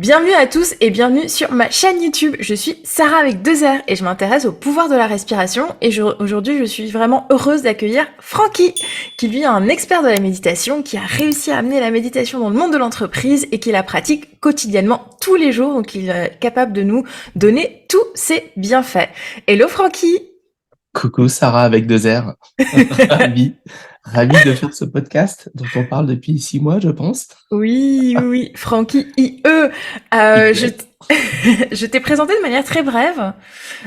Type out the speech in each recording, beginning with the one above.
Bienvenue à tous et bienvenue sur ma chaîne YouTube. Je suis Sarah avec 2 R et je m'intéresse au pouvoir de la respiration aujourd'hui je suis vraiment heureuse d'accueillir Francky qui lui est un expert de la méditation qui a réussi à amener la méditation dans le monde de l'entreprise et qui la pratique quotidiennement tous les jours, donc il est capable de nous donner tous ses bienfaits. Hello Francky. Coucou Sarah avec 2 R. Ravi, ravi de faire ce podcast dont on parle depuis 6 mois, je pense. Oui, Francky IE. Je, Exact. je t'ai présenté de manière très brève.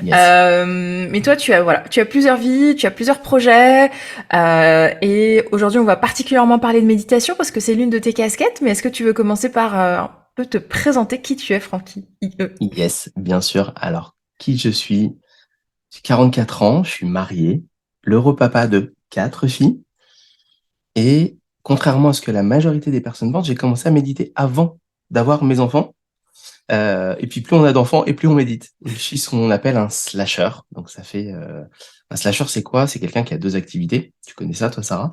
Yes. Mais toi, tu as plusieurs vies, tu as plusieurs projets, et aujourd'hui, on va particulièrement parler de méditation parce que c'est l'une de tes casquettes. Mais est-ce que tu veux commencer par un peu te présenter qui tu es, Francky IE? Yes, bien sûr. Alors, qui je suis? J'ai 44 ans, je suis marié, l'heureux papa de 4 filles. Et contrairement à ce que la majorité des personnes pensent, j'ai commencé à méditer avant d'avoir mes enfants. Et puis plus on a d'enfants et plus on médite. Et je suis ce qu'on appelle un slasher. Donc ça fait un slasher, c'est quoi? C'est quelqu'un qui a 2 activités. Tu connais ça, toi, Sarah?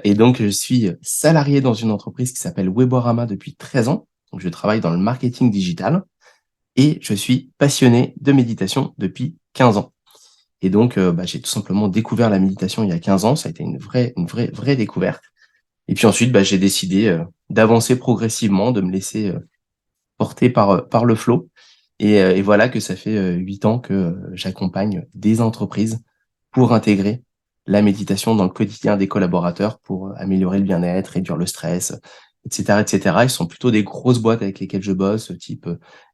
Et donc je suis salarié dans une entreprise qui s'appelle Weborama depuis 13 ans. Donc je travaille dans le marketing digital et je suis passionné de méditation depuis 15 ans. Et donc j'ai tout simplement découvert la méditation il y a 15 ans. Ça a été une vraie découverte. Et puis ensuite, j'ai décidé d'avancer progressivement, de me laisser porté par le flow. Et voilà que ça fait 8 ans que j'accompagne des entreprises pour intégrer la méditation dans le quotidien des collaborateurs pour améliorer le bien-être, réduire le stress, etc., etc. Ils sont plutôt des grosses boîtes avec lesquelles je bosse, type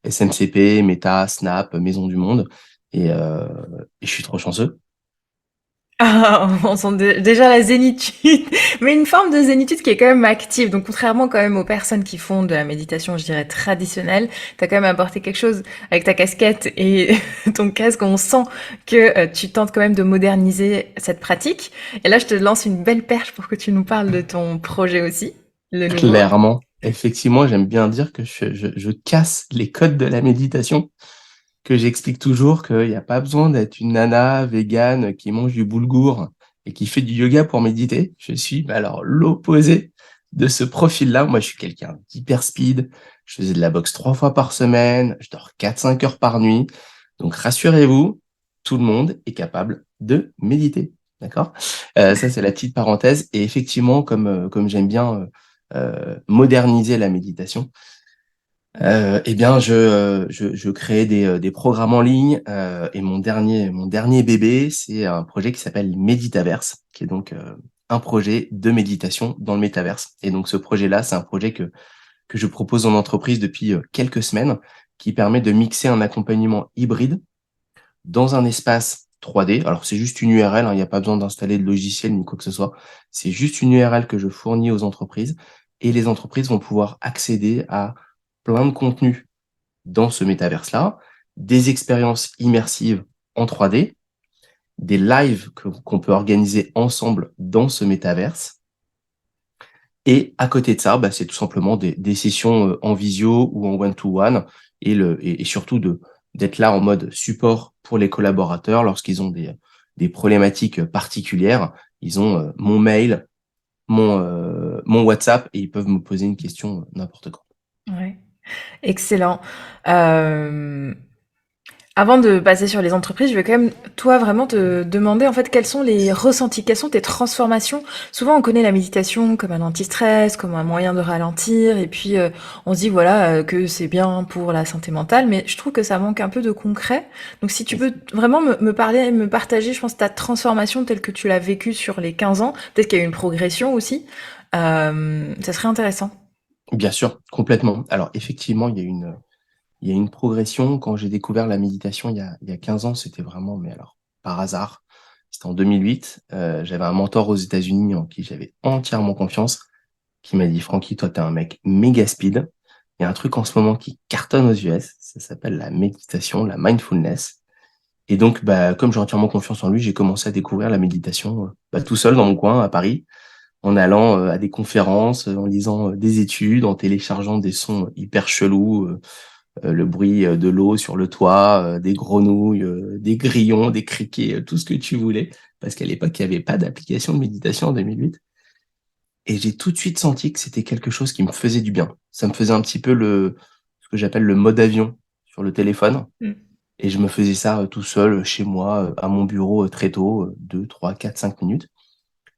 SMCP, Meta, Snap, Maison du Monde. Et je suis trop chanceux. Ah, on sent déjà la zénitude, mais une forme de zénitude qui est quand même active. Donc, contrairement quand même aux personnes qui font de la méditation, je dirais traditionnelle, t'as quand même apporté quelque chose avec ta casquette et ton casque. On sent que tu tentes quand même de moderniser cette pratique. Et là, je te lance une belle perche pour que tu nous parles de ton projet aussi, le nouveau. Clairement, effectivement, j'aime bien dire que je casse les codes de la méditation, que j'explique toujours qu'il n'y a pas besoin d'être une nana végane qui mange du boulgour et qui fait du yoga pour méditer. Je suis alors l'opposé de ce profil-là. Moi, je suis quelqu'un d'hyper speed. Je faisais de la boxe 3 fois par semaine. Je dors 4-5 heures par nuit. Donc, rassurez-vous, tout le monde est capable de méditer. D'accord? Ça, c'est la petite parenthèse. Et effectivement, comme j'aime bien moderniser la méditation, eh bien, je crée des programmes en ligne et mon dernier bébé, c'est un projet qui s'appelle Meditaverse, qui est donc un projet de méditation dans le métaverse. Et donc, ce projet-là, c'est un projet que je propose en entreprise depuis quelques semaines, qui permet de mixer un accompagnement hybride dans un espace 3D. Alors, c'est juste une URL, hein, il n'y a pas besoin d'installer de logiciel ni quoi que ce soit. C'est juste une URL que je fournis aux entreprises et les entreprises vont pouvoir accéder à plein de contenus dans ce métaverse-là, des expériences immersives en 3D, des lives qu'on peut organiser ensemble dans ce métaverse. Et à côté de ça, c'est tout simplement des sessions en visio ou en one-to-one et surtout d'être là en mode support pour les collaborateurs lorsqu'ils ont des problématiques particulières. Ils ont mon mail, mon WhatsApp et ils peuvent me poser une question n'importe quand. Ouais. Excellent. Euh, Avant de passer sur les entreprises, je vais quand même, toi, vraiment te demander, en fait, quels sont les ressentis, quelles sont tes transformations. Souvent, on connaît la méditation comme un anti-stress, comme un moyen de ralentir, et puis on se dit, voilà, que c'est bien pour la santé mentale, mais je trouve que ça manque un peu de concret. Donc, si tu peux vraiment me parler, me partager, je pense, ta transformation telle que tu l'as vécue sur les 15 ans, peut-être qu'il y a eu une progression aussi, ça serait intéressant. Bien sûr, complètement. Alors effectivement, il y a une progression. Quand j'ai découvert la méditation il y a 15 ans, c'était vraiment, mais alors, par hasard. C'était en 2008. J'avais un mentor aux États-Unis en qui j'avais entièrement confiance, qui m'a dit, Francky, toi, t'es un mec méga speed. Il y a un truc en ce moment qui cartonne aux US. Ça s'appelle la méditation, la mindfulness. Et donc, comme j'ai entièrement confiance en lui, j'ai commencé à découvrir la méditation, tout seul dans mon coin à Paris, en allant à des conférences, en lisant des études, en téléchargeant des sons hyper chelous, le bruit de l'eau sur le toit, des grenouilles, des grillons, des criquets, tout ce que tu voulais, parce qu'à l'époque, il n'y avait pas d'application de méditation en 2008. Et j'ai tout de suite senti que c'était quelque chose qui me faisait du bien. Ça me faisait un petit peu ce que j'appelle le mode avion sur le téléphone. Mmh. Et je me faisais ça tout seul chez moi, à mon bureau très tôt, 2, 3, 4, 5 minutes.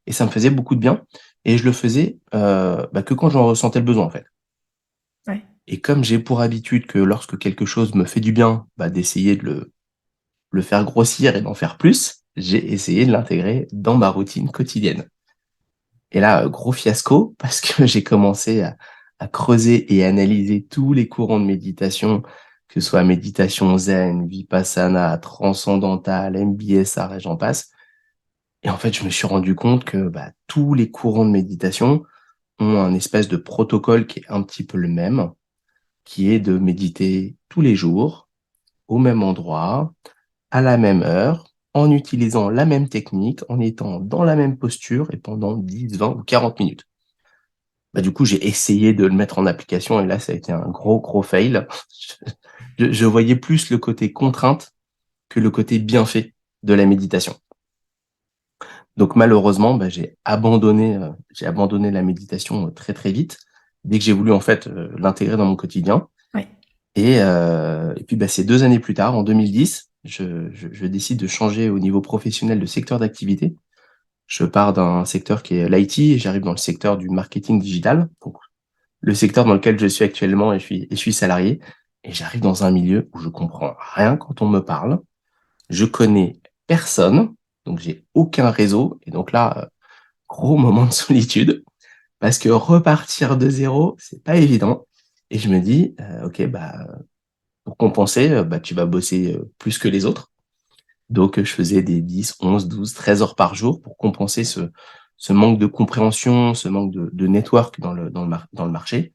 Et ça me faisait beaucoup de bien. Et je le faisais que quand j'en ressentais le besoin, en fait. Ouais. Et comme j'ai pour habitude que lorsque quelque chose me fait du bien, d'essayer de le faire grossir et d'en faire plus, j'ai essayé de l'intégrer dans ma routine quotidienne. Et là, gros fiasco, parce que j'ai commencé à creuser et analyser tous les courants de méditation, que ce soit méditation zen, vipassana, transcendantale, MBSR et j'en passe. Et en fait, je me suis rendu compte que tous les courants de méditation ont un espèce de protocole qui est un petit peu le même, qui est de méditer tous les jours, au même endroit, à la même heure, en utilisant la même technique, en étant dans la même posture et pendant 10, 20 ou 40 minutes. Du coup, j'ai essayé de le mettre en application et là, ça a été un gros, gros fail. Je voyais plus le côté contrainte que le côté bienfait de la méditation. Donc malheureusement, j'ai abandonné la méditation très, très vite, dès que j'ai voulu en fait, l'intégrer dans mon quotidien. Ouais. Et puis, 2 années plus tard, en 2010, je décide de changer au niveau professionnel de secteur d'activité. Je pars d'un secteur qui est l'IT et j'arrive dans le secteur du marketing digital, donc le secteur dans lequel je suis actuellement et je suis salarié. Et j'arrive dans un milieu où je comprends rien quand on me parle. Je connais personne, donc j'ai aucun réseau. Et donc là, gros moment de solitude, parce que repartir de zéro, c'est pas évident. Et je me dis, ok, pour compenser, tu vas bosser plus que les autres. Donc, je faisais des 10, 11, 12, 13 heures par jour pour compenser ce manque de compréhension, ce manque de network dans le marché.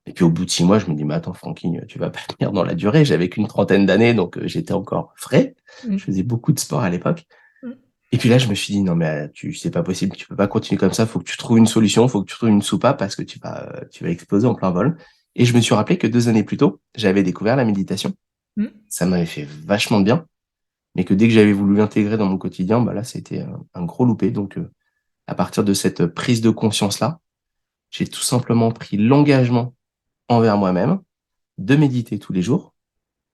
Et puis, au bout de 6 mois, je me dis, mais attends, Francky, tu vas pas tenir dans la durée. J'avais qu'une trentaine d'années, donc j'étais encore frais. Mmh. Je faisais beaucoup de sport à l'époque. Mmh. Et puis là, je me suis dit, non, mais c'est pas possible. Tu peux pas continuer comme ça. Faut que tu trouves une solution. Faut que tu trouves une soupape parce que tu vas exploser en plein vol. Et je me suis rappelé que 2 années plus tôt, j'avais découvert la méditation. Mmh. Ça m'avait fait vachement de bien. Mais que dès que j'avais voulu l'intégrer dans mon quotidien, là, c'était un gros loupé. Donc, à partir de cette prise de conscience-là, j'ai tout simplement pris l'engagement envers moi-même de méditer tous les jours,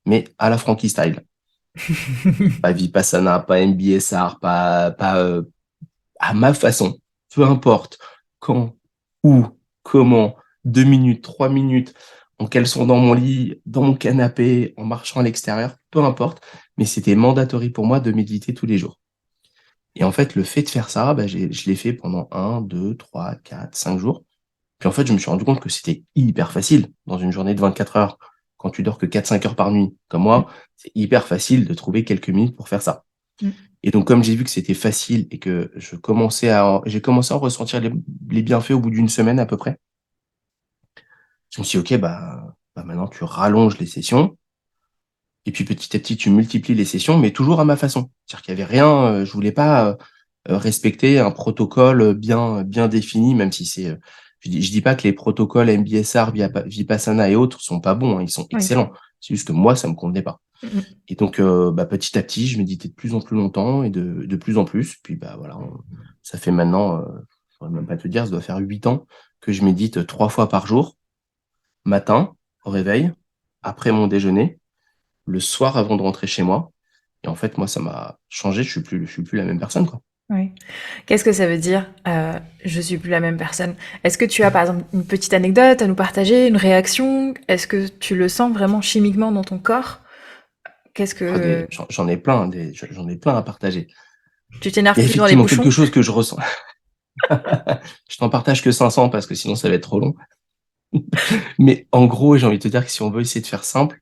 mais à la Frankie style. Pas Vipassana, pas MBSR, pas à ma façon. Peu importe quand, où, comment, 2 minutes, 3 minutes, en qu'elles sont dans mon lit, dans mon canapé, en marchant à l'extérieur, peu importe. Mais c'était mandatory pour moi de méditer tous les jours. Et en fait, le fait de faire ça, je l'ai fait pendant 1, 2, 3, 4, 5 jours. Puis en fait, je me suis rendu compte que c'était hyper facile dans une journée de 24 heures. Quand tu dors que 4, 5 heures par nuit, comme Mmh. moi, c'est hyper facile de trouver quelques minutes pour faire ça. Mmh. Et donc, comme j'ai vu que c'était facile et que j'ai commencé à en ressentir les bienfaits au bout d'une semaine à peu près, je me suis dit, ok, maintenant tu rallonges les sessions. Et puis petit à petit, tu multiplies les sessions, mais toujours à ma façon. C'est-à-dire qu'il y avait rien, je voulais pas respecter un protocole bien, bien défini, même si je dis pas que les protocoles MBSR, Vipassana et autres sont pas bons, hein, ils sont Oui. excellents. C'est juste que moi, ça me convenait pas. Mmh mh. Et donc, petit à petit, je méditais de plus en plus longtemps et de plus en plus. Puis, voilà, ça fait maintenant, je pourrais même pas te dire, ça doit faire 8 ans que je médite 3 fois par jour, matin, au réveil, après mon déjeuner, le soir avant de rentrer chez moi. Et en fait, moi, ça m'a changé. Je suis plus la même personne, quoi. Oui. Qu'est-ce que ça veut dire, je suis plus la même personne? Est-ce que tu as, par exemple, une petite anecdote à nous partager, une réaction? Est-ce que tu le sens vraiment chimiquement dans ton corps? Qu'est-ce Ah, que j'en ai plein, j'en ai plein à partager. tu Il t'énerves y a plus devant les effectivement quelque bouchons? chose que je ressens. Je t'en partage que 500 parce que sinon ça va être trop long. Mais en gros, j'ai envie de te dire que si on veut essayer de faire simple,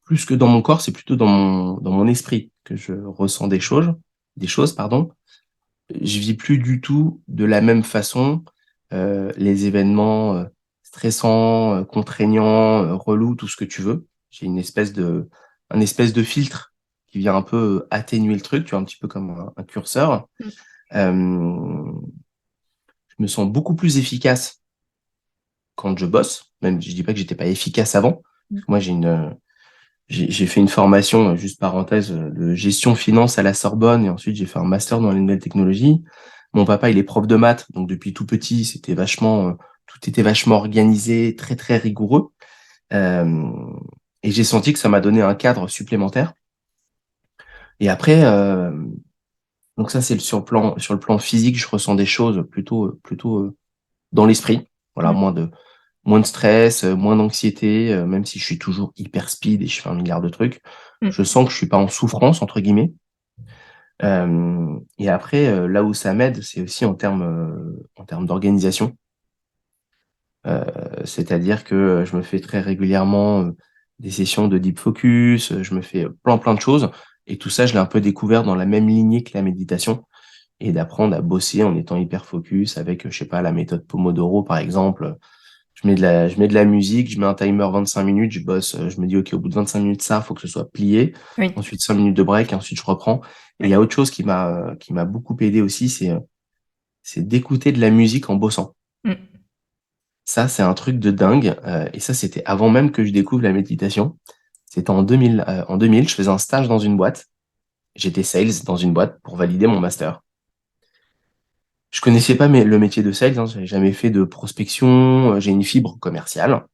plus que dans mon corps, c'est plutôt dans mon esprit que je ressens des choses, pardon. Je vis plus du tout de la même façon les événements stressants, contraignants, relous, tout ce que tu veux. J'ai un espèce de filtre qui vient un peu atténuer le truc, tu vois, un petit peu comme un curseur. Mmh. Euh, je me sens beaucoup plus efficace quand je bosse, même je dis pas que j'étais pas efficace avant. Mmh. Moi, j'ai fait une formation, juste parenthèse, de gestion finance à la Sorbonne et ensuite j'ai fait un master dans les nouvelles technologies. Mon papa, il est prof de maths, donc depuis tout petit, tout était vachement organisé, très très rigoureux. Euh, et j'ai senti que ça m'a donné un cadre supplémentaire. Et après, donc ça, c'est sur le plan physique, je ressens des choses plutôt dans l'esprit. Voilà, Mmh. moins de stress, moins d'anxiété, même si je suis toujours hyper speed et je fais un milliard de trucs. Mmh. Je sens que je suis pas en souffrance, entre guillemets. Et après, là où ça m'aide, c'est aussi en termes d'organisation. C'est-à-dire que je me fais très régulièrement des sessions de deep focus, je me fais plein de choses. Et tout ça, je l'ai un peu découvert dans la même lignée que la méditation et d'apprendre à bosser en étant hyper focus avec, je sais pas, la méthode Pomodoro, par exemple. Je mets de la musique, je mets un timer 25 minutes, je bosse, je me dis, OK, au bout de 25 minutes, ça, faut que ce soit plié. Oui, Ensuite, 5 minutes de break, et ensuite je reprends. Et il y oui. a autre chose qui m'a beaucoup aidé aussi, c'est d'écouter de la musique en bossant. Mmh. Ça, c'est un truc de dingue. Et ça, c'était avant même que je découvre la méditation. C'était en 2000, je faisais un stage dans une boîte. J'étais sales dans une boîte pour valider mon master. Je connaissais pas le métier de sales, hein, j'avais jamais fait de prospection, j'ai une fibre commerciale,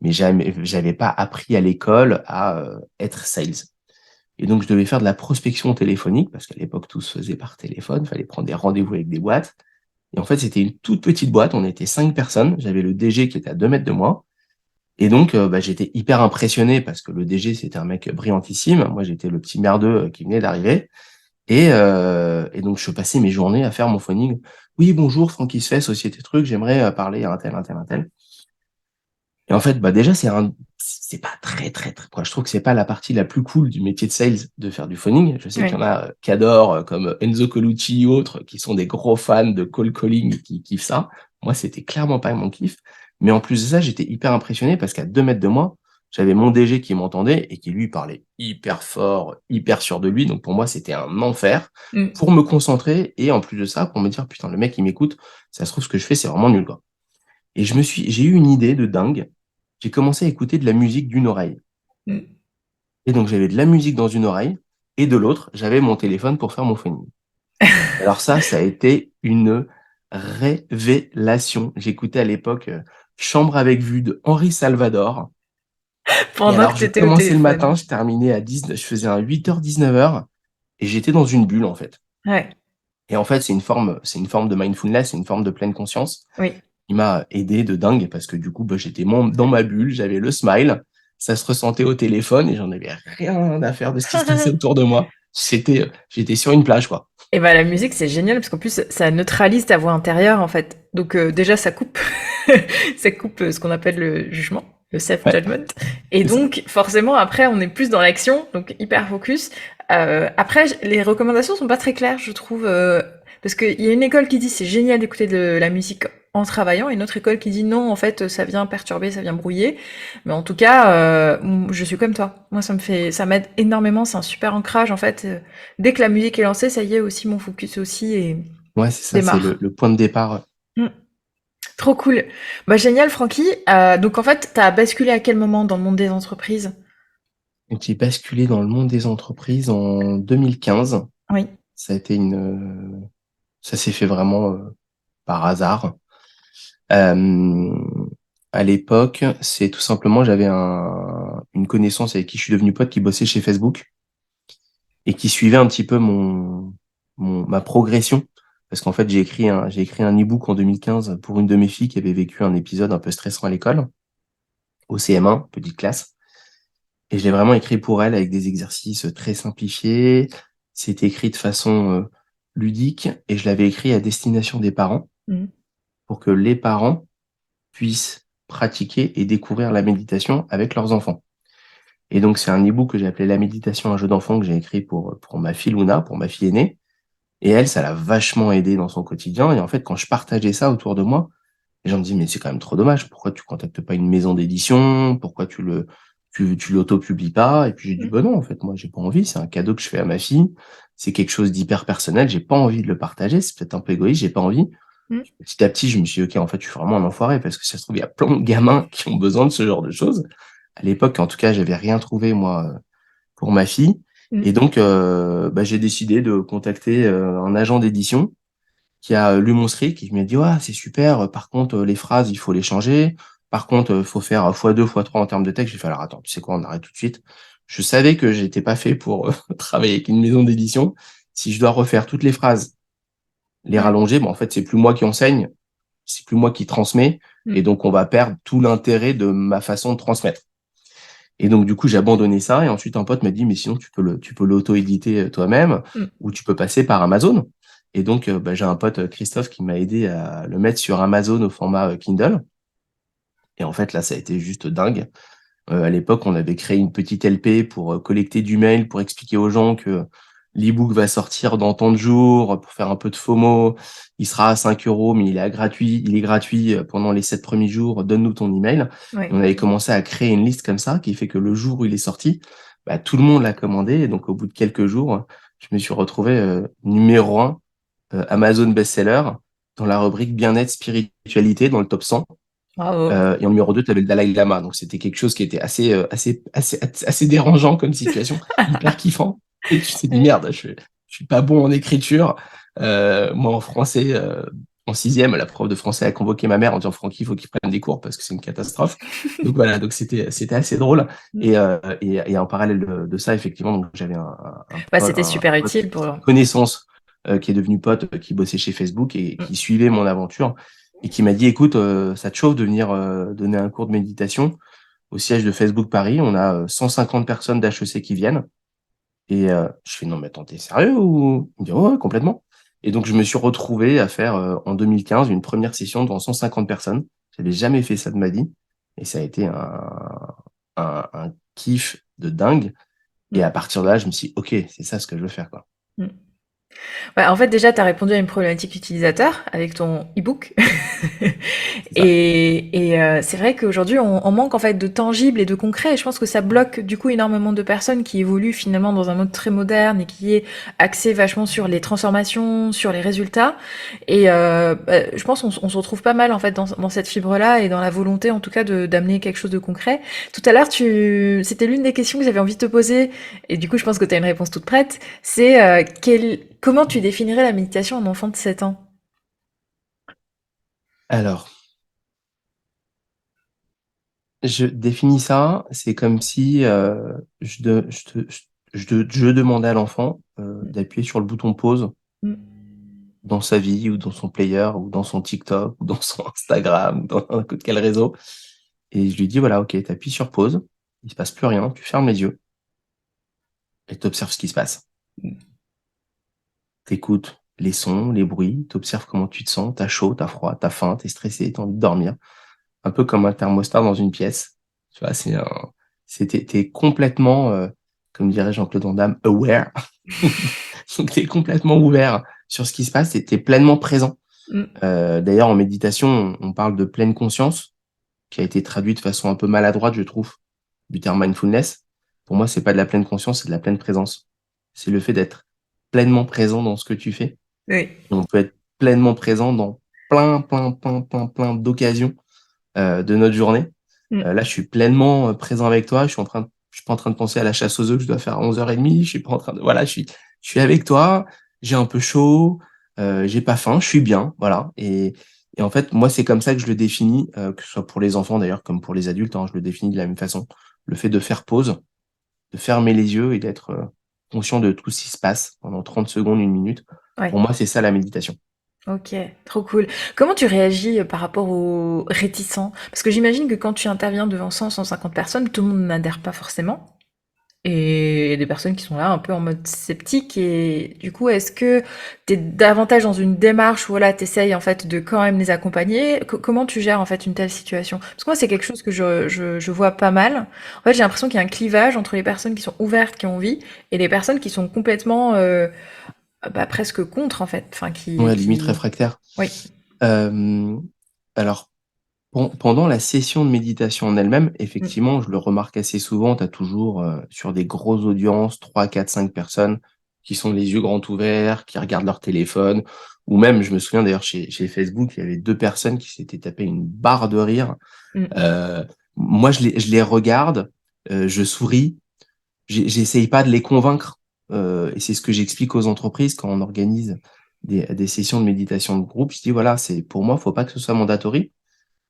mais j'avais pas appris à l'école à être sales. Et donc, je devais faire de la prospection téléphonique, parce qu'à l'époque, tout se faisait par téléphone, il fallait prendre des rendez-vous avec des boîtes. Et en fait, c'était une toute petite boîte, on était 5 personnes, j'avais le DG qui était à 2 mètres de moi. Et donc, bah, j'étais hyper impressionné parce que le DG, c'était un mec brillantissime. Moi, j'étais le petit merdeux qui venait d'arriver. Et donc, je passais mes journées à faire mon phoning. Oui, bonjour, Francky Sfay, Société Truc, j'aimerais parler à un tel, un tel, un tel. Et en fait, bah, déjà, c'est pas très, quoi. Je trouve que c'est pas la partie la plus cool du métier de sales de faire du phoning. Je sais qu'il y Oui. en a qui adorent, comme Enzo Colucci ou autres, qui sont des gros fans de cold calling et qui kiffent ça. Moi, c'était clairement pas mon kiff. Mais en plus de ça, j'étais hyper impressionné parce qu'à 2 mètres de moi, j'avais mon DG qui m'entendait et qui lui parlait hyper fort, hyper sûr de lui. Donc pour moi, c'était un enfer Mmh. pour me concentrer et en plus de ça, pour me dire, putain, le mec, il m'écoute. Ça se trouve, ce que je fais, c'est vraiment nul, quoi. Et j'ai eu une idée de dingue. J'ai commencé à écouter de la musique d'une oreille. Mmh. Et donc, j'avais de la musique dans une oreille et de l'autre, j'avais mon téléphone pour faire mon phoning. Alors ça a été une révélation. J'écoutais à l'époque Chambre avec vue de Henri Salvador. Et Pendant que alors, tu je étais au commençais le matin, téléphone. je terminais à 19, je faisais un 8h, 19h et j'étais dans une bulle, en fait. Ouais, Et en fait, c'est une forme de mindfulness, c'est une forme de pleine conscience. oui. Il m'a aidé de dingue parce que du coup, bah, j'étais dans ma bulle, j'avais le smile, ça se ressentait au téléphone et j'en avais rien à faire de ce qui se passait autour de moi. J'étais sur une plage, quoi. Et bah, la musique, c'est génial parce qu'en plus, ça neutralise ta voix intérieure, en fait. Donc, déjà, ça coupe, ça coupe ce qu'on appelle le jugement, le Ouais, self-judgment. Et c'est ça. donc, forcément, après, on est plus dans l'action, donc hyper focus. Après, les recommandations sont pas très claires, je trouve, parce qu'il y a une école qui dit c'est génial d'écouter de la musique en travaillant, et une autre école qui dit non, en fait, ça vient perturber, ça vient brouiller. Mais en tout cas, je suis comme toi. Moi, ça m'aide énormément. C'est un super ancrage, en fait. Dès que la musique est lancée, ça y est, aussi mon focus aussi et Ouais, c'est ça, c'est démarre. le point de départ. Mm. Trop cool. Bah génial, Francky. Donc en fait, t'as basculé à quel moment dans le monde des entreprises? Donc, j'ai basculé dans le monde des entreprises en 2015. Oui. Ça a été ça s'est fait vraiment par hasard. Euh, à l'époque, c'est tout simplement, j'avais une connaissance avec qui je suis devenu pote qui bossait chez Facebook et qui suivait un petit peu ma progression. Parce qu'en fait, j'ai écrit un e-book en 2015 pour une de mes filles qui avait vécu un épisode un peu stressant à l'école, au CM1, petite classe. Et je l'ai vraiment écrit pour elle avec des exercices très simplifiés. C'était écrit de façon ludique et je l'avais écrit à destination des parents Mm. pour que les parents puissent pratiquer et découvrir la méditation avec leurs enfants. Et donc, c'est un e-book que j'ai appelé La méditation, un jeu d'enfant que j'ai écrit pour ma fille Luna, pour ma fille aînée. Et elle, ça l'a vachement aidé dans son quotidien. Et en fait, quand je partageais ça autour de moi, les gens me disent, mais c'est quand même trop dommage. Pourquoi tu contactes pas une maison d'édition? Pourquoi tu l'auto-publies pas? Et puis j'ai dit, Mm. bah non, en fait, moi, j'ai pas envie. C'est un cadeau que je fais à ma fille. C'est quelque chose d'hyper personnel. J'ai pas envie de le partager. C'est peut-être un peu égoïste. J'ai pas envie. Mm. Petit à petit, je me suis dit, OK, en fait, je suis vraiment un enfoiré parce que ça se trouve, il y a plein de gamins qui ont besoin de ce genre de choses. À l'époque, en tout cas, j'avais rien trouvé, moi, pour ma fille. Mm. Et donc, bah, j'ai décidé de contacter un agent d'édition qui a lu mon script, qui m'a dit, ouais, c'est super. Par contre, les phrases, il faut les changer. Par contre, faut faire x2, x3 en termes de texte. J'ai fait: «Alors attends, tu sais quoi? On arrête tout de suite». Je savais que j'étais pas fait pour, travailler avec une maison d'édition. Si je dois refaire toutes les phrases, les Ouais. rallonger, en fait, c'est plus moi qui enseigne, c'est plus moi qui transmets et Mmh. donc on va perdre tout l'intérêt de ma façon de transmettre. Et donc du coup, j'ai abandonné ça et ensuite un pote m'a dit: «Mais sinon tu peux l'auto-éditer, toi-même Mmh. ou tu peux passer par Amazon». Et donc j'ai un pote, Christophe, qui m'a aidé à le mettre sur Amazon au format, Kindle. Et en fait, là, ça a été juste dingue. À l'époque, on avait créé une petite LP pour, collecter du mail, pour expliquer aux gens que l'e-book va sortir dans tant de jours, pour faire un peu de FOMO. Il sera à 5 €, mais il est gratuit, pendant les 7 premiers jours. Donne-nous ton email. Et Ouais. on avait commencé à créer une liste comme ça, qui fait que le jour où il est sorti, bah, tout le monde l'a commandé et donc au bout de quelques jours, je me suis retrouvé, numéro 1, Amazon best-seller dans la rubrique bien-être, spiritualité, dans le top 100. Bravo. Et en numéro 2, tu avais le Dalai Lama. Donc c'était quelque chose qui était assez dérangeant comme situation, hyper kiffant. Et tu t'es dit: Ouais. «Merde, je suis pas bon en écriture». Moi en français, en 6e, la prof de français a convoqué ma mère en disant: «Francky, il faut qu'il prenne des cours parce que c'est une catastrophe». Donc voilà, donc c'était assez drôle. Mmh. Et en parallèle de ça, effectivement, donc j'avais Bah, un c'était super pote, utile pour connaissance, qui est devenu pote, qui bossait chez Facebook et mmh. qui suivait mon aventure et qui m'a dit: «Écoute, ça te chauffe de venir, donner un cours de méditation au siège de Facebook Paris? On a, 150 personnes d'HEC qui viennent». Et je fais: «Non mais attends, tu es sérieux ou?» Il me dit: «Ouais, ouais, complètement». Et donc je me suis retrouvé à faire, en 2015, une première session devant 150 personnes. J'avais jamais fait ça de ma vie et ça a été un kiff de dingue. Et Mmh. à partir de là, je me suis dit: «OK, c'est ça ce que je veux faire, quoi». Mmh. Bah, en fait, déjà, tu as répondu à une problématique utilisateur avec ton e-book. C'est ça. Et c'est vrai qu'aujourd'hui, on manque en fait de tangible et de concret. Et je pense que ça bloque du coup énormément de personnes qui évoluent finalement dans un mode très moderne et qui est axé vachement sur les transformations, sur les résultats. Je pense qu'on se retrouve pas mal en fait dans cette fibre-là et dans la volonté en tout cas d'amener quelque chose de concret. Tout à l'heure, c'était l'une des questions que j'avais envie de te poser et du coup, je pense que tu as une réponse toute prête. C'est comment tu définirais la méditation à un enfant de 7 ans? Alors, je définis ça, c'est comme si, je demandais à l'enfant, d'appuyer sur le bouton pause Mmh. dans sa vie ou dans son player ou dans son TikTok ou dans son Instagram ou dans n'importe quel réseau et je lui dis: «Voilà, OK, tu appuies sur pause, il se passe plus rien, tu fermes les yeux et tu observes ce qui se passe». Tu écoutes les sons, les bruits, tu observes comment tu te sens, tu as chaud, tu as froid, tu as faim, tu es stressé, tu as envie de dormir. Un peu comme un thermostat dans une pièce. Tu vois? Tu es complètement, comme dirait Jean-Claude Van Damme, aware. Donc tu es complètement ouvert sur ce qui se passe et tu es pleinement présent. Mmh. D'ailleurs en méditation, on parle de pleine conscience, qui a été traduit de façon un peu maladroite, je trouve, du terme mindfulness. Pour moi, c'est pas de la pleine conscience, c'est de la pleine présence. C'est le fait d'être pleinement présent dans ce que tu fais. Oui. Et on peut être pleinement présent dans plein d'occasions, de notre journée. Mmh. Là, je suis pleinement, présent avec toi. Je suis pas en train de penser à la chasse aux œufs que je dois faire à 11h30. Je suis pas en train de voilà, je suis avec toi, j'ai un peu chaud, j'ai pas faim, je suis bien, voilà. Et en fait, moi, c'est comme ça que je le définis, que ce soit pour les enfants d'ailleurs comme pour les adultes, hein, je le définis de la même façon. Le fait de faire pause, de fermer les yeux et d'être, conscient de tout ce qui se passe pendant 30 secondes, 1 minute. Ouais. Pour moi, c'est ça la méditation. OK, trop cool. Comment tu réagis, par rapport aux réticents? Parce que j'imagine que quand tu interviens devant 100-150 personnes, tout le monde n'adhère pas forcément et il y a des personnes qui sont là un peu en mode sceptique et du coup, est-ce que tu es davantage dans une démarche où voilà, tu essayes en fait de quand même les accompagner? Comment tu gères en fait une telle situation? Parce que moi, c'est quelque chose que je vois pas mal. En fait, j'ai l'impression qu'il y a un clivage entre les personnes qui sont ouvertes, qui ont envie et les personnes qui sont complètement, bah, presque contre en fait, enfin Ouais, limite qui réfractaire. oui. Hem, alors pendant la session de méditation en elle-même, Mmh. effectivement, je le remarque assez souvent, tu as toujours, sur des grosses audiences, 3, 4, 5 personnes qui sont les yeux grands ouverts, qui regardent leur téléphone ou même, je me souviens d'ailleurs chez Facebook, il y avait 2 personnes qui s'étaient tapées une barre de rire. Mmh. Heu, Moi, je les regarde, je souris, j'essaye pas de les convaincre, et c'est ce que j'explique aux entreprises quand on organise des sessions de méditation de groupe. Je dis: «Voilà, c'est pour moi, faut pas que ce soit mandatory.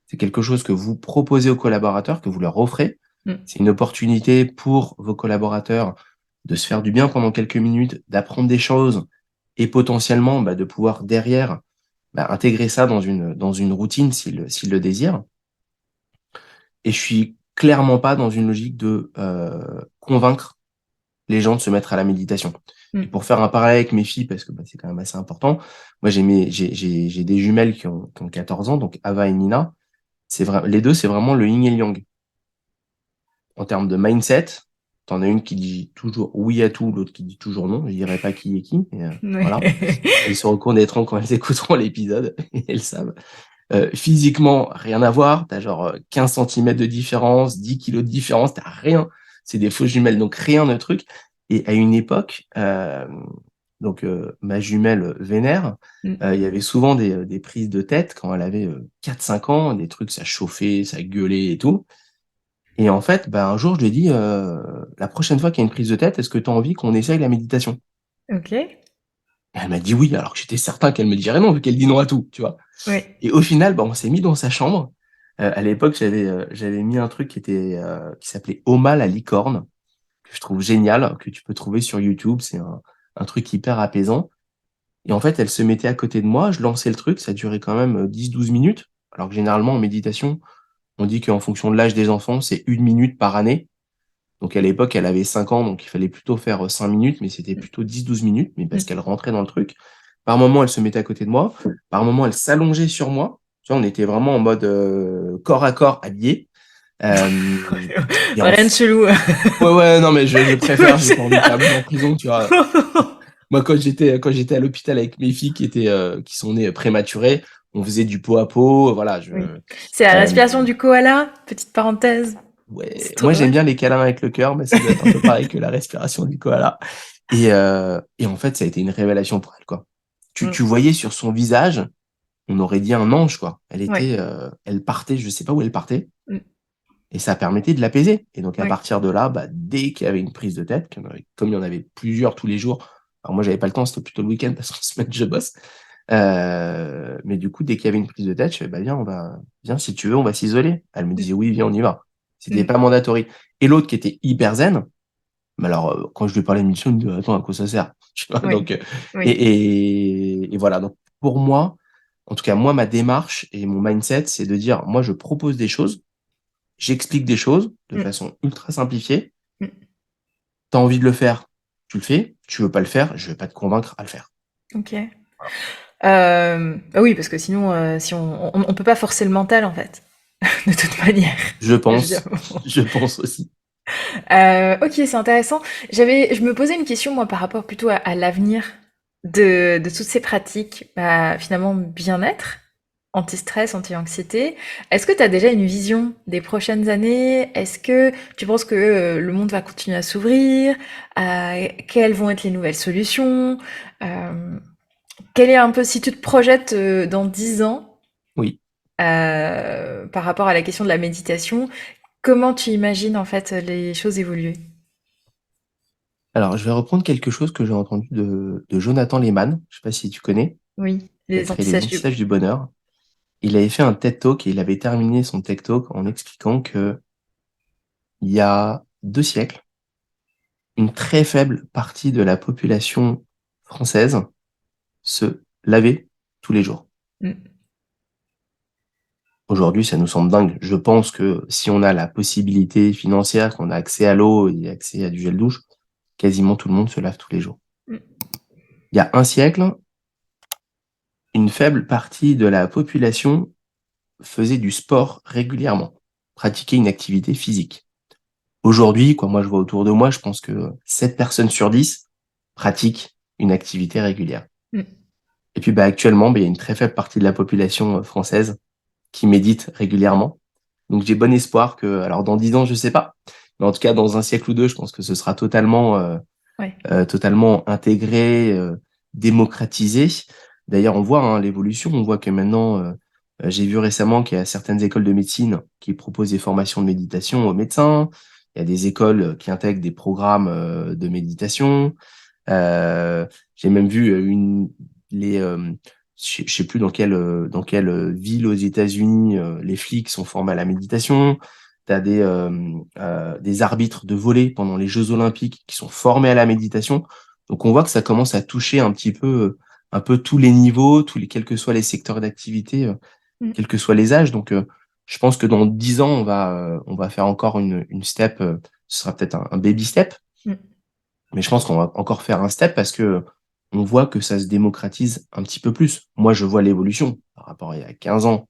C'est quelque chose que vous proposez aux collaborateurs, que vous leur offrez. Mmh. C'est une opportunité pour vos collaborateurs de se faire du bien pendant quelques minutes, d'apprendre des choses et potentiellement de pouvoir derrière intégrer ça dans une routine s'ils le désirent. Et je suis clairement pas dans une logique de convaincre les gens de se mettre à la méditation. Et Mmh. pour faire un parallèle avec mes filles, parce que c'est quand même assez important, moi j'ai des jumelles qui ont 14 ans, donc Ava et Nina. C'est vrai, les deux, c'est vraiment le yin et le yang. En termes de mindset, t'en as une qui dit toujours oui à tout, l'autre qui dit toujours non. Je dirais pas qui est qui, mais voilà. Ouais. Elles se reconnaîtront quand elles écouteront l'épisode, et elles savent. Physiquement, rien à voir. T'as genre 15 centimètres de différence, 10 kilos de différence, t'as rien. C'est des fausses jumelles, donc rien de truc. Et à une époque, ma jumelle vénère, Mmh. il y avait souvent des prises de tête quand elle avait 4-5 ans, des trucs, ça chauffait, ça gueulait et tout. Et en fait, un jour, je lui ai dit, la prochaine fois qu'il y a une prise de tête, est-ce que tu as envie qu'on essaye la méditation? OK. Et elle m'a dit oui, alors que j'étais certain qu'elle me dirait non, vu qu'elle dit non à tout, tu vois? Ouais. Et au final, on s'est mis dans sa chambre. À l'époque, j'avais mis un truc qui s'appelait Oma la licorne, que je trouve génial, que tu peux trouver sur YouTube. C'est un truc hyper apaisant. Et en fait, elle se mettait à côté de moi, je lançais le truc, ça durait quand même 10-12 minutes. Alors que généralement, en méditation, on dit qu'en fonction de l'âge des enfants, c'est 1 minute par année. Donc à l'époque, elle avait 5 ans, donc il fallait plutôt faire 5 minutes, mais c'était Mmh. plutôt 10-12 minutes, mais parce Mmh. qu'elle rentrait dans le truc. Par moment, elle se mettait à côté de moi. Par moment, elle s'allongeait sur moi. Tu vois, on était vraiment en mode corps à corps habillés. Et en Rien de f- chelou. ouais, ouais, non, mais je préfère, j'ai pas envie de C'est faire en prison, tu vois. Moi, quand j'étais à l'hôpital avec mes filles qui sont nées prématurées, on faisait du pot à pot, voilà. Oui. C'est la Euh, respiration du koala, petite parenthèse. C'est Ouais, trop moi j'aime drôle. bien les câlins avec le cœur, mais ça doit être un peu pareil que la respiration du koala. Et en fait, ça a été une révélation pour elle, quoi. Mmh. Tu voyais sur son visage, on aurait dit un ange, quoi. Ouais. Elle partait, je sais pas où elle partait, Mmh. et ça permettait de l'apaiser. Et donc à Ouais. partir de là, dès qu'il y avait une prise de tête, comme il y en avait plusieurs tous les jours, alors moi j'avais pas le temps, c'était plutôt le week-end parce qu'en semaine je bosse. Mais du coup, dès qu'il y avait une prise de tête, je fais, viens, viens, si tu veux, on va s'isoler. Elle me Mmh. disait, oui, viens, on y va. C'était Mmh. pas mandatory. Et l'autre qui était hyper zen, mais alors, quand je lui parlais de mission, il me dit, attends, à quoi ça sert? Tu vois, Oui. donc, Oui. et voilà. Donc, pour moi, en tout cas, moi, ma démarche et mon mindset, c'est de dire, moi, je propose des choses, j'explique des choses de Mmh. façon ultra simplifiée. Mmh. T'as envie de le faire, tu le fais. Tu veux pas le faire, je vais pas te convaincre à le faire. OK. Bah oui, parce que sinon, si on peut pas forcer le mental, en fait, de toute manière. Je Je veux dire, pense, bon. je pense aussi. OK, c'est intéressant. Je me posais une question, moi, par rapport plutôt à l'avenir de toutes ces pratiques, finalement, bien-être, anti-stress, anti-anxiété. Est-ce que tu as déjà une vision des prochaines années? Est-ce que tu penses que le monde va continuer à s'ouvrir? Quelles vont être les nouvelles solutions? Euh, Quel est un peu, si tu te projettes dans 10 ans, Oui. par rapport à la question de la méditation, comment tu imagines en fait les choses évoluer? Alors, je vais reprendre quelque chose que j'ai entendu de Jonathan Lehman. Je sais pas si tu connais, Oui, qui a les créé les antissages du... anti-sages du bonheur. Il avait fait un TED Talk et il avait terminé son TED Talk en expliquant que il y a 2 siècles, une très faible partie de la population française se lavait tous les jours. Mm, Aujourd'hui, ça nous semble dingue. Je pense que si on a la possibilité financière, qu'on a accès à l'eau et accès à du gel douche, quasiment tout le monde se lave tous les jours. mm, Il y a un siècle, une faible partie de la population faisait du sport régulièrement, pratiquait une activité physique. Aujourd'hui, moi je vois autour de moi, je pense que 7 personnes sur 10 pratiquent une activité régulière. mm. Et puis actuellement, il y a une très faible partie de la population française qui médite régulièrement. Donc j'ai bon espoir que, alors dans 10 ans, je sais pas, mais en tout cas dans un siècle ou deux, je pense que ce sera Ouais. totalement intégré, démocratisé. D'ailleurs, on voit l'évolution. On voit que maintenant, j'ai vu récemment qu'il y a certaines écoles de médecine qui proposent des formations de méditation aux médecins. Il y a des écoles qui intègrent des programmes de méditation. J'ai même vu les je sais plus dans quelle ville aux États-Unis les flics sont formés à la méditation. Tu as des arbitres de volley pendant les Jeux Olympiques qui sont formés à la méditation. Donc on voit que ça commence à toucher un peu tous les niveaux, quels que soient les secteurs d'activité, Mmh. quels que soient les âges. Donc je pense que dans 10 ans, on va faire encore une step. Ce sera peut-être un baby step, Mmh. mais je pense qu'on va encore faire un step parce que on voit que ça se démocratise un petit peu plus. Moi, je vois l'évolution par rapport à il y a 15 ans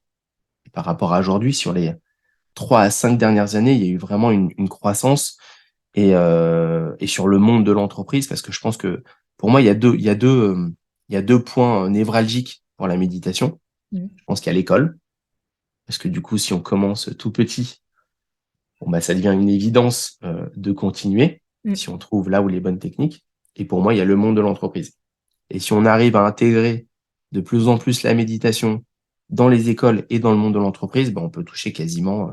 et par rapport à aujourd'hui. Sur les 3 à 5 dernières années, il y a eu vraiment une croissance et sur le monde de l'entreprise, parce que je pense que pour moi, il y a deux points névralgiques pour la méditation. Mmh. Je pense qu'il y a l'école, parce que du coup, si on commence tout petit, bon, bah, ça devient une évidence de continuer Mmh. si on trouve là où les bonnes techniques. Et pour moi, il y a le monde de l'entreprise. Et si on arrive à intégrer de plus en plus la méditation dans les écoles et dans le monde de l'entreprise, ben, on peut toucher quasiment,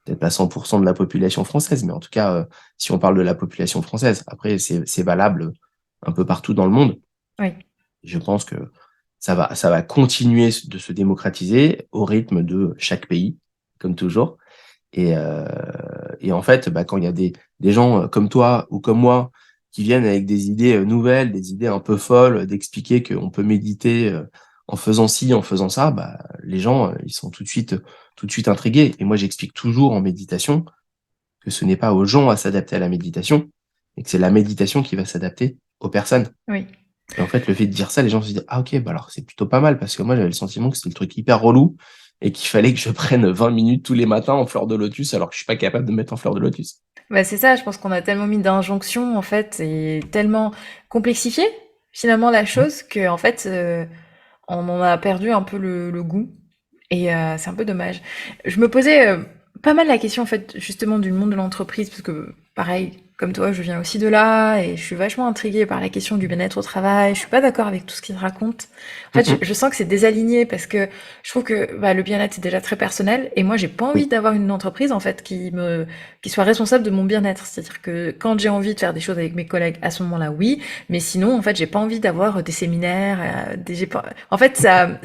peut-être pas 100% de la population française, mais en tout cas, si on parle de la population française, après, c'est valable un peu partout dans le monde. Oui. Je pense que ça va continuer de se démocratiser au rythme de chaque pays, comme toujours. Et, euh, et en fait, bah, quand il y a des gens comme toi ou comme moi qui viennent avec des idées nouvelles, des idées un peu folles, d'expliquer qu'on peut méditer en faisant ci, en faisant ça, bah, les gens, ils sont tout de suite intrigués. Et moi, j'explique toujours en méditation que ce n'est pas aux gens à s'adapter à la méditation, et que c'est la méditation qui va s'adapter aux personnes. Oui. Et en fait, le fait de dire ça, les gens se disent, ah ok, bah alors c'est plutôt pas mal, parce que moi j'avais le sentiment que c'était le truc hyper relou, et qu'il fallait que je prenne 20 minutes tous les matins en fleur de lotus, alors que je suis pas capable de me mettre en fleur de lotus. Bah, c'est ça, je pense qu'on a tellement mis d'injonctions, en fait, et tellement complexifié, finalement, la Mhm. chose, que en fait, on en a perdu un peu le goût. Et c'est un peu dommage. Je me posais pas mal la question, en fait, justement, du monde de l'entreprise, parce que, pareil, comme toi, je viens aussi de là, et je suis vachement intriguée par la question du bien-être au travail. Je suis pas d'accord avec tout ce qu'il raconte. En fait, Mhm. je sens que c'est désaligné, parce que je trouve que bah, le bien-être, c'est déjà très personnel, et moi, j'ai pas envie Oui. d'avoir une entreprise, en fait, qui soit responsable de mon bien-être. C'est-à-dire que quand j'ai envie de faire des choses avec mes collègues, à ce moment-là, oui, mais sinon, en fait, j'ai pas envie d'avoir des séminaires, en fait, Ok.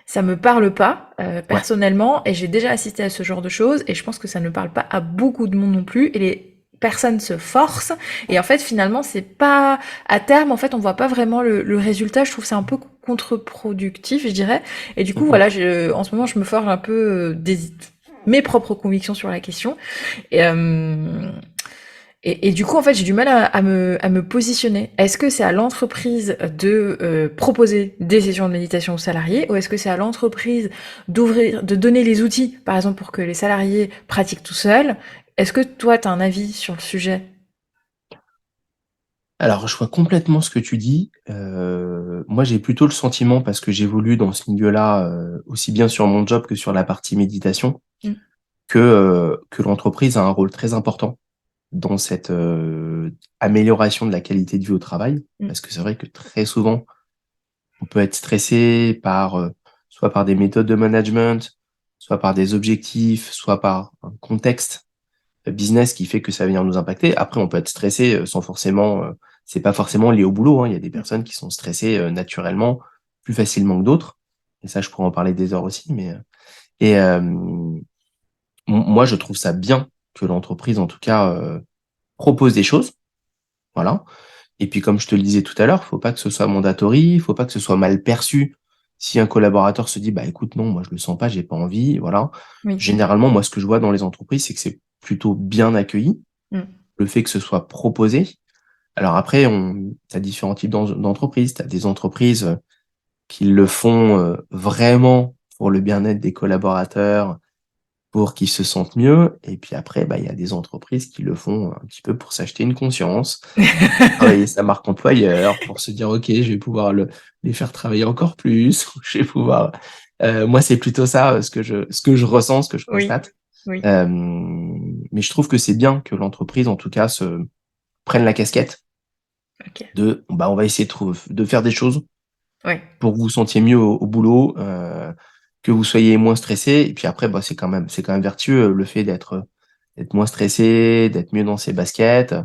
ça me parle pas Ouais. personnellement, et j'ai déjà assisté à ce genre de choses, et je pense que ça ne parle pas à beaucoup de monde non plus, et les personnes se forcent, et en fait finalement c'est pas, à terme en fait on voit pas vraiment le résultat. Je trouve que c'est un peu contre-productif, je dirais, et du coup Mhm. voilà, en ce moment je me forge un peu mes propres convictions sur la question, et et du coup, en fait, j'ai du mal à me positionner. Est-ce que c'est à l'entreprise de proposer des sessions de méditation aux salariés, ou est-ce que c'est à l'entreprise d'ouvrir, de donner les outils, par exemple, pour que les salariés pratiquent tout seuls? Est-ce que toi, tu as un avis sur le sujet? Alors, je vois complètement ce que tu dis. Moi, j'ai plutôt le sentiment, parce que j'évolue dans ce milieu-là, aussi bien sur mon job que sur la partie méditation, Mm, que l'entreprise a un rôle très important dans cette amélioration de la qualité de vie au travail. mm, Parce que c'est vrai que très souvent, on peut être stressé par soit par des méthodes de management, soit par des objectifs, soit par un contexte business qui fait que ça vient nous impacter. Après, on peut être stressé sans forcément, c'est pas forcément lié au boulot, hein. Il y a des mm. personnes qui sont stressées naturellement, plus facilement que d'autres. Et ça, je pourrais en parler des heures aussi. Et moi, je trouve ça bien que l'entreprise, en tout cas, propose des choses. Voilà. Et puis, comme je te le disais tout à l'heure, faut pas que ce soit mandatory, il faut pas que ce soit mal perçu. Si un collaborateur se dit, bah écoute, non, moi je le sens pas, j'ai pas envie, voilà. Oui. Généralement, moi, ce que je vois dans les entreprises, c'est que c'est plutôt bien accueilli, Mm. le fait que ce soit proposé. Alors après, t'as différents types d'entreprises. T'as des entreprises qui le font vraiment pour le bien-être des collaborateurs, pour qu'ils se sentent mieux. Et puis après, bah, il y a des entreprises qui le font un petit peu pour s'acheter une conscience, travailler sa marque employeur, pour se dire, OK, je vais pouvoir les faire travailler encore plus. Je vais pouvoir. Moi, c'est plutôt ça ce que je ressens, ce que je Oui. constate. Oui. Euh, mais je trouve que c'est bien que l'entreprise, en tout cas, se prenne la casquette Ok. de, bah, on va essayer de faire des choses Ouais. pour que vous vous sentiez mieux au boulot, que vous soyez moins stressé. Et puis après, bah, c'est quand même vertueux le fait d'être moins stressé, d'être mieux dans ses baskets.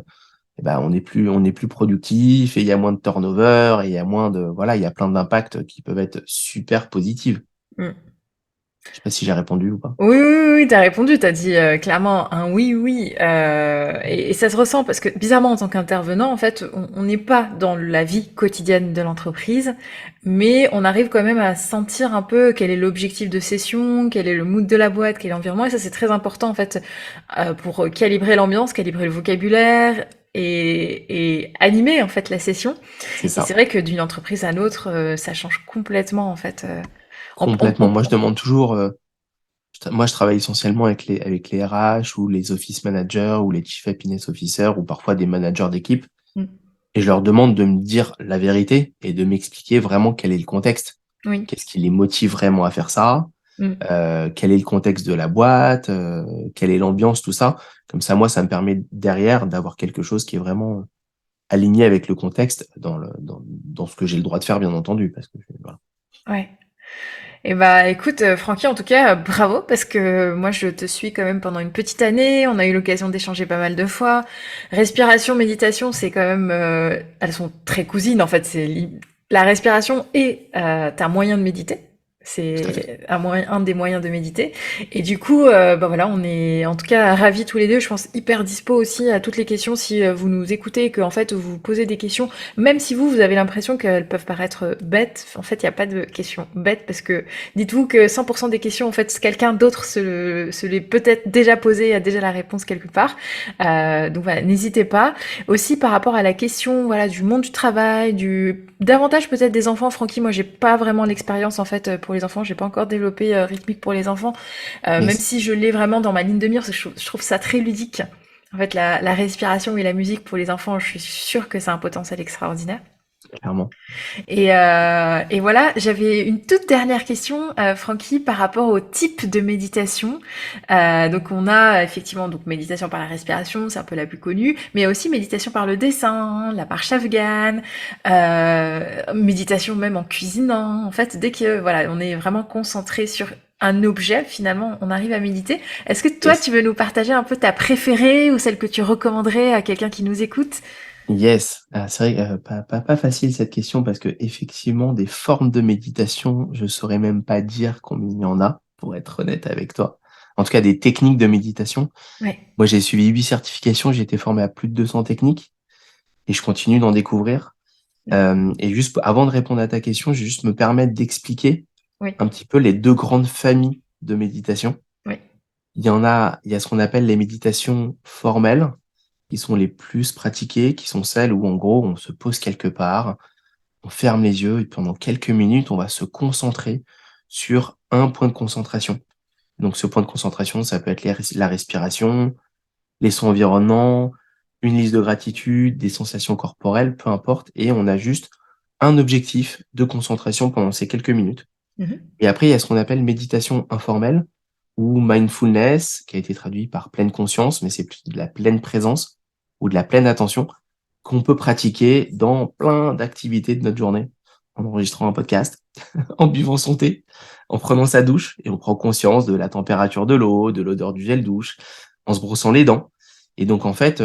on est plus productif et il y a moins de turnover et il y a moins de, voilà, il y a plein d'impacts qui peuvent être super positifs. Mmh. Je sais pas si j'ai répondu ou pas. Oui, oui, oui, oui, t'as répondu, t'as dit clairement un oui, oui, et ça se ressent parce que bizarrement en tant qu'intervenant, en fait, on n'est pas dans la vie quotidienne de l'entreprise, mais on arrive quand même à sentir un peu quel est l'objectif de session, quel est le mood de la boîte, quel est l'environnement, et ça c'est très important en fait pour calibrer l'ambiance, calibrer le vocabulaire et animer en fait la session. C'est Et c'est ça. vrai que d'une entreprise à l'autre, ça change complètement en fait. Complètement. Moi, je demande toujours, moi, je travaille essentiellement avec les RH ou les office managers ou les chief happiness officers ou parfois des managers d'équipe. Mm. Et je leur demande de me dire la vérité et de m'expliquer vraiment quel est le contexte. Oui. Qu'est-ce qui les motive vraiment à faire ça? Mm. Quel est le contexte de la boîte? Quelle est l'ambiance, tout ça. Comme ça, moi, ça me permet derrière d'avoir quelque chose qui est vraiment aligné avec le contexte dans ce que j'ai le droit de faire, bien entendu. Parce que, voilà. Ouais. Et bah écoute, Francky, en tout cas, bravo, parce que moi je te suis quand même pendant une petite année, on a eu l'occasion d'échanger pas mal de fois. Respiration, méditation, c'est quand même, elles sont très cousines en fait. La respiration est un moyen de méditer. Tout à fait. C'est un des moyens de méditer. Et du coup, bah voilà, on est en tout cas ravis tous les deux. Je pense hyper dispo aussi à toutes les questions si vous nous écoutez et que en fait vous posez des questions, même si vous avez l'impression qu'elles peuvent paraître bêtes. En fait, il n'y a pas de questions bêtes parce que dites-vous que 100% des questions, en fait, quelqu'un d'autre se l'est peut-être déjà posé, a déjà la réponse quelque part. Donc voilà, n'hésitez pas. Aussi par rapport à la question, voilà, du monde du travail, davantage peut-être des enfants. Francky, moi, j'ai pas vraiment l'expérience en fait pour les enfants. J'ai pas encore développé rythmique pour les enfants, même Yes, si je l'ai vraiment dans ma ligne de mire, parce que je trouve ça très ludique. En fait, la respiration et la musique pour les enfants, je suis sûre que c'est un potentiel extraordinaire. clairement. Et voilà, j'avais une toute dernière question, Francky, par rapport au type de méditation. Donc on a effectivement donc méditation par la respiration, c'est un peu la plus connue, mais il y a aussi méditation par le dessin, la marche afghane, méditation même en cuisinant. En fait, dès que voilà, on est vraiment concentré sur un objet, finalement, on arrive à méditer. Est-ce que toi, Yes. tu veux nous partager un peu ta préférée ou celle que tu recommanderais à quelqu'un qui nous écoute? Yes, c'est vrai, pas facile cette question parce que effectivement des formes de méditation, je saurais même pas dire combien il y en a, pour être honnête avec toi. En tout cas, des techniques de méditation. Ouais. Moi, j'ai suivi 8 certifications, j'ai été formé à plus de 200 techniques et je continue d'en découvrir. Et juste avant de répondre à ta question, je vais juste me permettre d'expliquer Oui, un petit peu les 2 grandes familles de méditation. oui. Il y a ce qu'on appelle les méditations formelles, qui sont les plus pratiquées, qui sont celles où en gros on se pose quelque part, on ferme les yeux et pendant quelques minutes, on va se concentrer sur un point de concentration. Donc ce point de concentration, ça peut être la respiration, les sons environnants, une liste de gratitude, des sensations corporelles, peu importe, et on a juste un objectif de concentration pendant ces quelques minutes. Mhm. Et après, il y a ce qu'on appelle méditation informelle ou mindfulness, qui a été traduit par pleine conscience, mais c'est plus de la pleine présence ou de la pleine attention qu'on peut pratiquer dans plein d'activités de notre journée, en enregistrant un podcast, en buvant son thé, en prenant sa douche, et on prend conscience de la température de l'eau, de l'odeur du gel douche, en se brossant les dents. Et donc, en fait,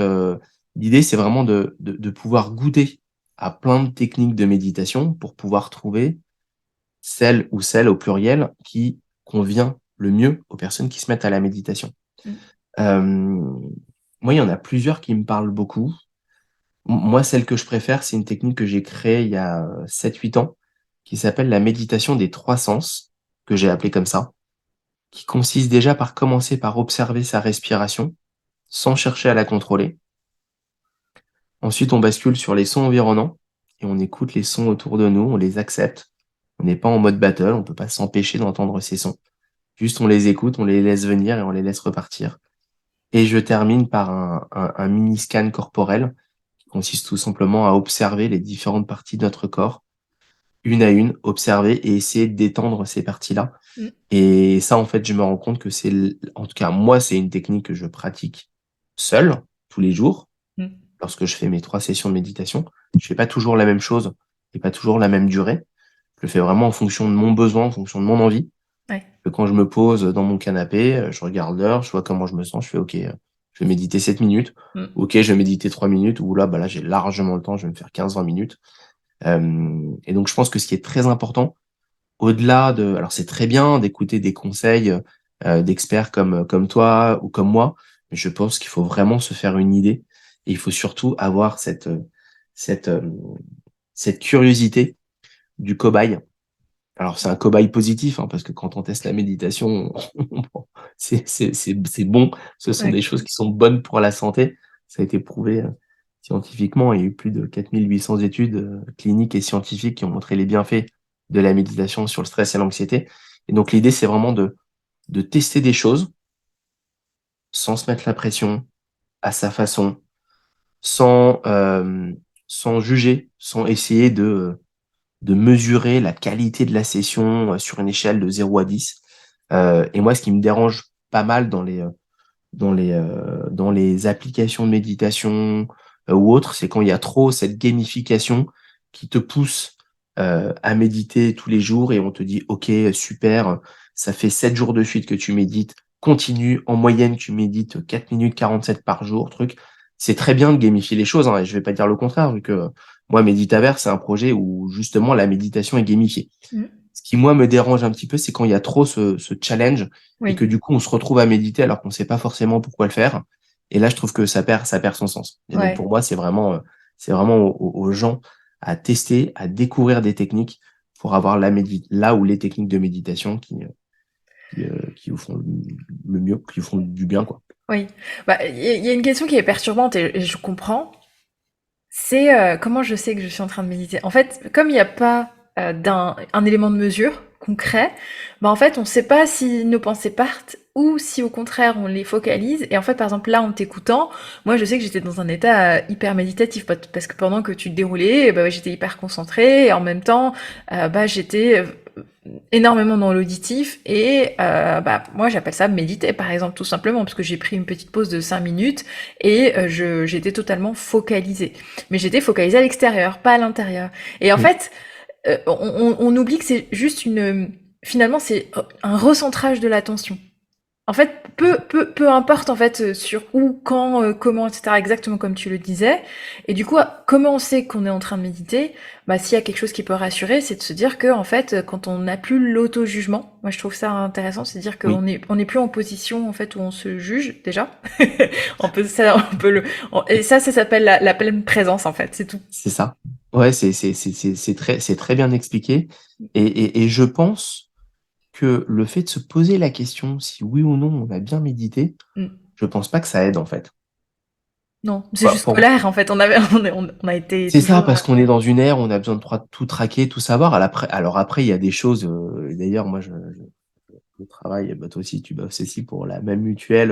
l'idée, c'est vraiment de pouvoir goûter à plein de techniques de méditation pour pouvoir trouver celle ou celle au pluriel qui convient le mieux aux personnes qui se mettent à la méditation. Mm. Euh, Moi, il y en a plusieurs qui me parlent beaucoup. Moi, celle que je préfère, c'est une technique que j'ai créée il y a 7 8 ans, qui s'appelle la méditation des 3 sens, que j'ai appelée comme ça, qui consiste déjà par commencer par observer sa respiration, sans chercher à la contrôler. Ensuite, on bascule sur les sons environnants, et on écoute les sons autour de nous, on les accepte. On n'est pas en mode battle, on peut pas s'empêcher d'entendre ces sons. Juste, on les écoute, on les laisse venir et on les laisse repartir. Et je termine par un mini scan corporel qui consiste tout simplement à observer les différentes parties de notre corps, une à une, observer et essayer de détendre ces parties-là. Mm. Et ça, en fait, je me rends compte que en tout cas, moi, c'est une technique que je pratique seul, tous les jours, Mm. lorsque je fais mes 3 sessions de méditation. Je fais pas toujours la même chose et pas toujours la même durée. Je le fais vraiment en fonction de mon besoin, en fonction de mon envie. Ouais. Que quand je me pose dans mon canapé, je regarde l'heure, je vois comment je me sens, je fais OK, Je vais méditer 7 minutes. Mmh. Ok, je vais méditer 3 minutes. Ou là, bah là, j'ai largement le temps. Je vais me faire 15-20 minutes. Et donc, je pense que ce qui est très important, au-delà de... Alors, c'est très bien d'écouter des conseils d'experts comme toi ou comme moi, mais je pense qu'il faut vraiment se faire une idée. Et il faut surtout avoir cette, euh, cette curiosité du cobaye. Alors, c'est un cobaye positif, hein, parce que quand on teste la méditation, c'est bon. Ce sont Ouais. des choses qui sont bonnes pour la santé. Ça a été prouvé scientifiquement. Il y a eu plus de 4 800 études cliniques et scientifiques qui ont montré les bienfaits de la méditation sur le stress et l'anxiété. Et donc, l'idée, c'est vraiment de tester des choses sans se mettre la pression, à sa façon, sans, sans juger, sans essayer de mesurer la qualité de la session sur une échelle de 0 à 10. Et moi, ce qui me dérange pas mal dans les applications de méditation ou autres, c'est quand il y a trop cette gamification qui te pousse à méditer tous les jours et on te dit, OK, super, ça fait 7 jours de suite que tu médites, continue, en moyenne, tu médites 4 minutes 47 par jour, truc. C'est très bien de gamifier les choses, hein, et je vais pas dire le contraire, vu que moi, Meditaver, c'est un projet où justement la méditation est gamifiée. Mmh. Ce qui, moi, me dérange un petit peu, c'est quand il y a trop ce challenge et que Oui. du coup, on se retrouve à méditer alors qu'on sait pas forcément pourquoi le faire. Et là, je trouve que ça perd son sens. Et donc, Ouais. pour moi, c'est vraiment aux gens à tester, à découvrir des techniques pour avoir là où les techniques de méditation qui vous font le mieux, qui vous font du bien, quoi. Oui. Bah, il y a une question qui est perturbante et je comprends. C'est comment je sais que je suis en train de méditer. En fait, comme il n'y a pas un élément de mesure concret, bah en fait, on ne sait pas si nos pensées partent ou si au contraire on les focalise. Et en fait, par exemple, là, en t'écoutant, moi, je sais que j'étais dans un état hyper méditatif parce que pendant que tu te déroulais, bah, j'étais hyper concentrée et en même temps, bah, j'étais énormément dans l'auditif et bah moi j'appelle ça méditer par exemple tout simplement parce que j'ai pris une petite pause de 5 minutes et j'étais totalement focalisée. Mais j'étais focalisée à l'extérieur, pas à l'intérieur. Et en Mm. fait, on oublie que c'est juste finalement c'est un recentrage de l'attention. En fait, peu importe en fait sur où, quand, comment, etc. Exactement comme tu le disais. Et du coup, comment on sait qu'on est en train de méditer? Bah, s'il y a quelque chose qui peut rassurer, c'est de se dire que en fait, quand on n'a plus l'auto-jugement, moi je trouve ça intéressant, c'est de dire Oui, on est plus en position en fait où on se juge déjà. Et ça s'appelle la pleine présence en fait, c'est tout. c'est ça. Ouais, c'est très bien expliqué. Et je pense que le fait de se poser la question si oui ou non on a bien médité, Mm. je pense pas que ça aide en fait. Non, c'est Bah, juste scolaire en fait. On a été c'est ça, toujours. parce qu'on est dans une ère où on a besoin de tout traquer, tout savoir. Alors après, il y a des choses. D'ailleurs, moi, je travaille. Bah, toi aussi, tu bosses aussi pour la même mutuelle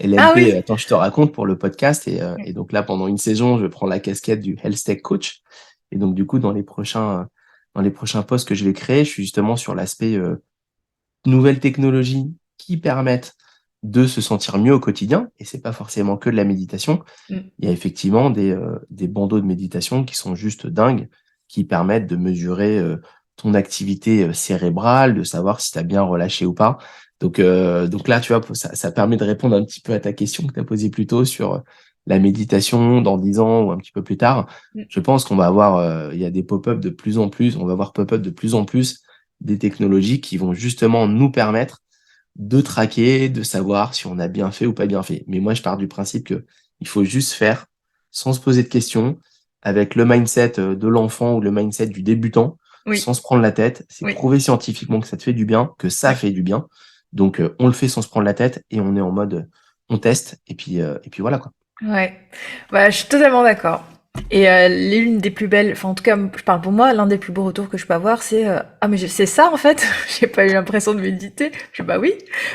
Ah LMP. oui. Attends, je te raconte pour le podcast. Ouais. Et donc là, pendant une saison, je prends la casquette du Health Tech Coach. Et donc du coup, dans les prochains postes que je vais créer, je suis justement sur l'aspect nouvelles technologies qui permettent de se sentir mieux au quotidien, et c'est pas forcément que de la méditation. Mm. Il y a effectivement des bandeaux de méditation qui sont juste dingues, qui permettent de mesurer ton activité cérébrale, de savoir si tu as bien relâché ou pas. Donc là, tu vois, ça permet de répondre un petit peu à ta question que tu as posée plus tôt sur la méditation dans 10 ans ou un petit peu plus tard. Mm. Je pense qu'on va avoir, il y a des pop-up de plus en plus, on va voir pop-up de plus en plus des technologies qui vont justement nous permettre de traquer, de savoir si on a bien fait ou pas bien fait. Mais moi, je pars du principe que il faut juste faire sans se poser de questions, avec le mindset de l'enfant ou le mindset du débutant, Oui. sans se prendre la tête. C'est Oui. prouvé scientifiquement que ça te fait du bien, que ça Oui. fait du bien. Donc, on le fait sans se prendre la tête et on est en mode, on teste et puis voilà quoi. Ouais, bah, je suis totalement d'accord. Et l'une des plus belles, enfin en tout cas, je parle pour moi, l'un des plus beaux retours que je peux avoir, c'est ah mais c'est ça en fait, j'ai pas eu l'impression de méditer. Je dis bah oui,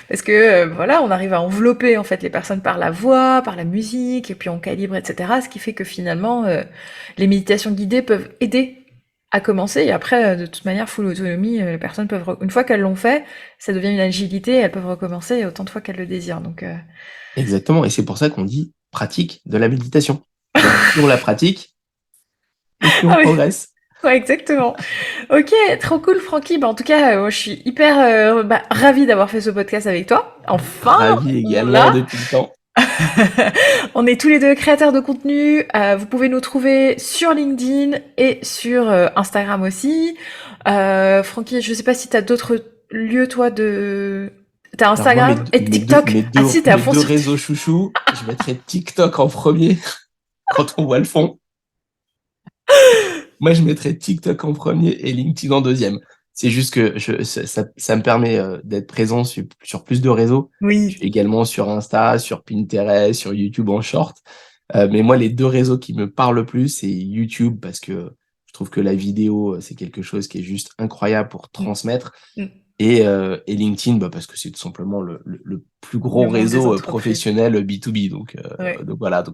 parce que voilà, on arrive à envelopper en fait les personnes par la voix, par la musique, et puis on calibre, etc. Ce qui fait que finalement, les méditations guidées peuvent aider à commencer. Et après, de toute manière, full autonomie, les personnes peuvent, une fois qu'elles l'ont fait, ça devient une agilité, elles peuvent recommencer autant de fois qu'elles le désirent. Donc Exactement. Et c'est pour ça qu'on dit pratique de la méditation. Tu vois, plus on la pratique, et plus on ah oui. progresse. Ouais, exactement. Ok, trop cool, Francky. Bah, en tout cas, moi, je suis hyper ravie d'avoir fait ce podcast avec toi. Enfin, Ravi on également l'a. depuis le temps. On est tous les deux créateurs de contenu. Vous pouvez nous trouver sur LinkedIn et sur Instagram aussi. Francky, je sais pas si t'as d'autres lieux, toi, de... T'as Alors moi, Instagram et TikTok. Ah si, t'es à mes fond deux sur réseaux chouchous, je mettrais TikTok en premier quand on voit le fond. Moi, je mettrais TikTok en premier et LinkedIn en deuxième. C'est juste que ça me permet d'être présent sur plus de réseaux. Je Oui. suis également sur Insta, sur Pinterest, sur YouTube en short. Mais moi, les deux réseaux qui me parlent le plus, c'est YouTube parce que je trouve que la vidéo, c'est quelque chose qui est juste incroyable pour Mm, transmettre. mm. Et LinkedIn, bah, parce que c'est tout simplement le plus Le gros monde des réseau entreprises. professionnel B2B. Ouais. Donc voilà,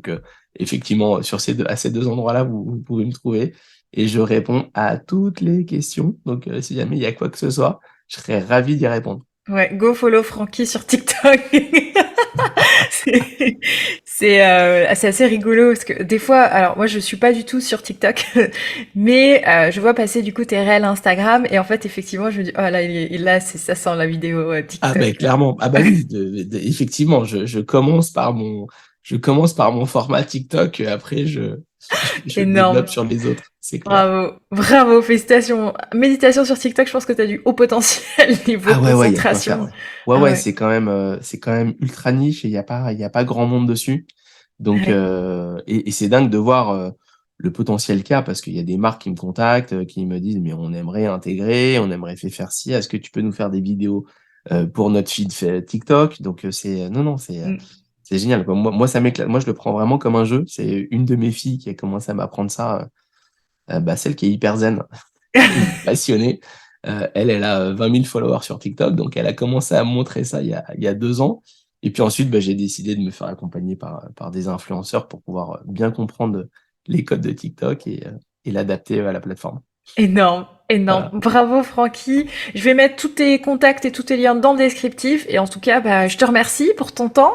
effectivement, à ces deux endroits-là, vous pouvez me trouver et je réponds à toutes les questions. Donc si jamais il y a quoi que ce soit, je serais ravi d'y répondre. Ouais, go follow Francky sur TikTok. C'est c'est assez rigolo parce que des fois, alors moi je suis pas du tout sur TikTok, mais je vois passer du coup tes réels Instagram et en fait effectivement je me dis oh là là c'est ça sent la vidéo Ah TikTok. ben clairement, ah bah oui, effectivement, je commence par mon format TikTok, après je développe Énorme, sur les autres, c'est clair. bravo, bravo, félicitations. Méditation sur TikTok, je pense que t'as du haut potentiel niveau Ah ouais, ouais, il y a de quoi faire, concentration. ouais. Ouais, Ah ouais, ouais, c'est quand même ultra niche et il y a pas grand monde dessus. ouais. Et c'est dingue de voir le potentiel qu'il y a parce qu'il y a des marques qui me contactent, qui me disent, mais on aimerait intégrer, on aimerait faire ci, est-ce que tu peux nous faire des vidéos pour notre feed TikTok? Non, non, Mm. c'est génial, quoi. Moi, ça m'éclate. Moi, je le prends vraiment comme un jeu. C'est une de mes filles qui a commencé à m'apprendre ça, bah, celle qui est hyper zen, une passionnée. Elle a 20 000 followers sur TikTok, donc elle a commencé à me montrer ça il y a 2 ans. Et puis ensuite, bah, j'ai décidé de me faire accompagner par des influenceurs pour pouvoir bien comprendre les codes de TikTok et l'adapter à la plateforme. Énorme, énorme. Voilà. Bravo Francky. Je vais mettre tous tes contacts et tous tes liens dans le descriptif. Et en tout cas, bah, je te remercie pour ton temps.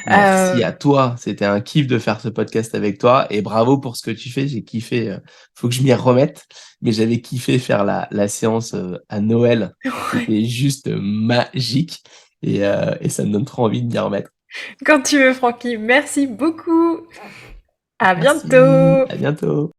Merci Euh, à toi. C'était un kiff de faire ce podcast avec toi et bravo pour ce que tu fais. J'ai kiffé. Faut que je m'y remette, mais j'avais kiffé faire la séance à Noël. ouais. C'était juste magique et ça me donne trop envie de m'y remettre. Quand tu veux Francky. Merci beaucoup. À Merci. bientôt. À bientôt.